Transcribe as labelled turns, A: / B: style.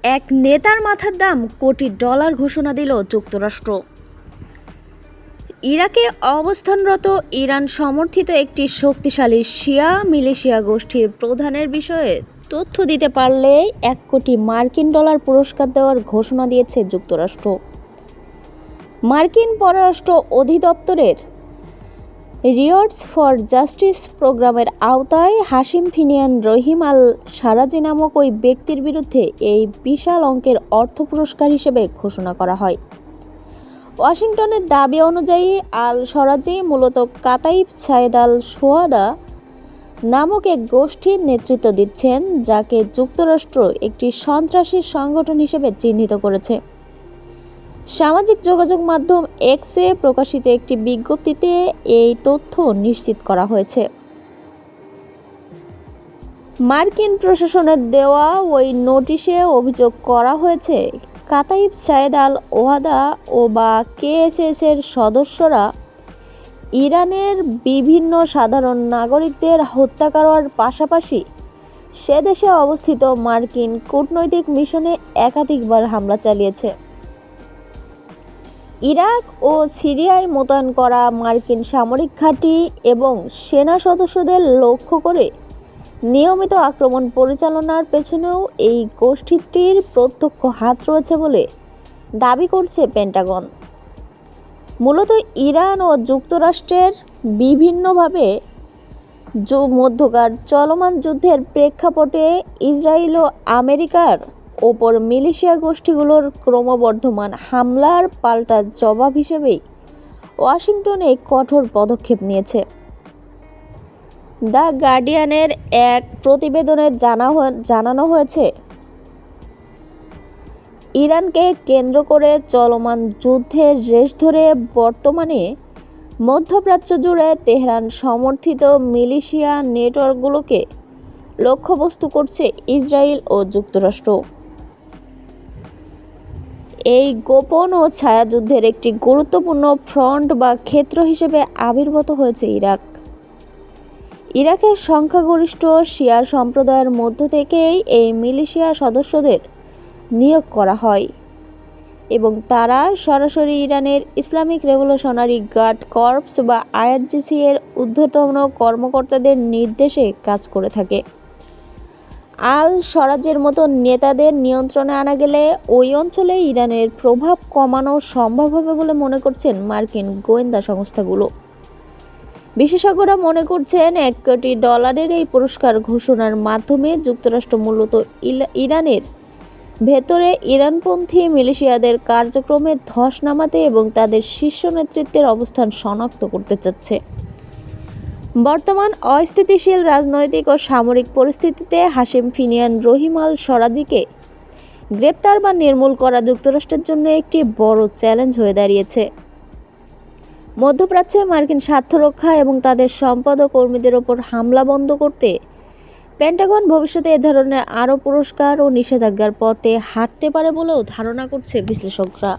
A: এক নেতার মাথার দাম কোটি ডলার ঘোষণা দিল যুক্তরাষ্ট্র। ইরাকে অবস্থানরত ইরান সমর্থিত একটি শক্তিশালী শিয়া মিলিশিয়া গোষ্ঠীর প্রধানের বিষয়ে তথ্য দিতে পারলে 1 কোটি মার্কিন ডলার পুরস্কার দেওয়ার ঘোষণা দিয়েছে যুক্তরাষ্ট্র। মার্কিন পররাষ্ট্র অধিদপ্তরের রিওয়ার্ডস ফর জাস্টিস প্রোগ্রামের আওতায় হাশিম ফিনিয়ান রহিম আল সারাজি নামক ওই ব্যক্তির বিরুদ্ধে এই বিশাল অঙ্কের অর্থ পুরস্কার হিসেবে ঘোষণা করা হয়। ওয়াশিংটনের দাবি অনুযায়ী আল সারাজি মূলত কাতাইব সায়েদ আল সোহাদা নামক এক গোষ্ঠীর নেতৃত্ব দিচ্ছেন, যাকে যুক্তরাষ্ট্র একটি সন্ত্রাসী সংগঠন হিসেবে চিহ্নিত করেছে। সামাজিক যোগাযোগ মাধ্যম এক্সে প্রকাশিত একটি বিজ্ঞপ্তিতে এই তথ্য নিশ্চিত করা হয়েছে। মার্কিন প্রশাসনের দেওয়া ওই নোটিশে অভিযোগ করা হয়েছে, কাতাইব সায়েদ আল ওহাদা বা কেএসএস এর সদস্যরা ইরানের বিভিন্ন সাধারণ নাগরিকদের হত্যা করার পাশাপাশি সে দেশে অবস্থিত মার্কিন কূটনৈতিক মিশনে একাধিকবার হামলা চালিয়েছে। ইরাক ও সিরিয়ায় মোতায়েন করা মার্কিন সামরিক ঘাঁটি এবং সেনা সদস্যদের লক্ষ্য করে নিয়মিত আক্রমণ পরিচালনার পেছনেও এই গোষ্ঠীটির প্রত্যক্ষ হাত রয়েছে বলে দাবি করছে পেন্টাগন। মূলত ইরান ও যুক্তরাষ্ট্রের বিভিন্নভাবে মধ্যকার চলমান যুদ্ধের প্রেক্ষাপটে ইসরায়েল ও আমেরিকার ওপর মিলিশিয়া গোষ্ঠীগুলোর ক্রমবর্ধমান হামলার পাল্টা জবাব হিসেবেই ওয়াশিংটন এই কঠোর পদক্ষেপ নিয়েছে। দ্য গার্ডিয়ানের এক প্রতিবেদনে জানানো হয়েছে, ইরানকে কেন্দ্র করে চলমান যুদ্ধের রেশ ধরে বর্তমানে মধ্যপ্রাচ্য জুড়ে তেহরান সমর্থিত মিলিশিয়া নেটওয়ার্কগুলোকে লক্ষ্যবস্তু করছে ইসরায়েল ও যুক্তরাষ্ট্র। এই গোপন ও ছায়াযুদ্ধের একটি গুরুত্বপূর্ণ ফ্রন্ট বা ক্ষেত্র হিসেবে আবির্ভূত হয়েছে ইরাক। ইরাকের সংখ্যাগরিষ্ঠ শিয়া সম্প্রদায়ের মধ্য থেকেই এই মিলিশিয়া সদস্যদের নিয়োগ করা হয় এবং তারা সরাসরি ইরানের ইসলামিক রেভলিউশনারি গার্ড কর্পস বা আইআরজিসি এর ঊর্ধ্বতন কর্মকর্তাদের নির্দেশে কাজ করে থাকে। আল সারাজের মতো নেতাদের নিয়ন্ত্রণে আনা গেলে ওই অঞ্চলে ইরানের প্রভাব কমানো সম্ভব হবে বলে মনে করছেন মার্কিন গোয়েন্দা সংস্থাগুলো। বিশেষজ্ঞরা মনে করছেন 1 কোটি ডলারের এই পুরস্কার ঘোষণার মাধ্যমে যুক্তরাষ্ট্র মূলত ইরানের ভেতরে ইরানপন্থী মিলিশিয়াদের কার্যক্রমে ধস নামাতে এবং তাদের শীর্ষ নেতৃত্বের অবস্থান শনাক্ত করতে চাচ্ছে। বর্তমান অস্থিতিশীল রাজনৈতিক ও সামরিক পরিস্থিতিতে হাশিম ফিনিয়ান রহিম আল সারাজিকে গ্রেপ্তার বা নির্মূল করা যুক্তরাষ্ট্রের জন্য একটি বড় চ্যালেঞ্জ হয়ে দাঁড়িয়েছে। মধ্যপ্রাচ্যে মার্কিন স্বার্থ রক্ষা এবং তাদের সম্পদ ও কর্মীদের ওপর হামলা বন্ধ করতে পেন্টাগন ভবিষ্যতে এ ধরনের আরও পুরস্কার ও নিষেধাজ্ঞার পথে হাঁটতে পারে বলেও ধারণা করছে বিশ্লেষকরা।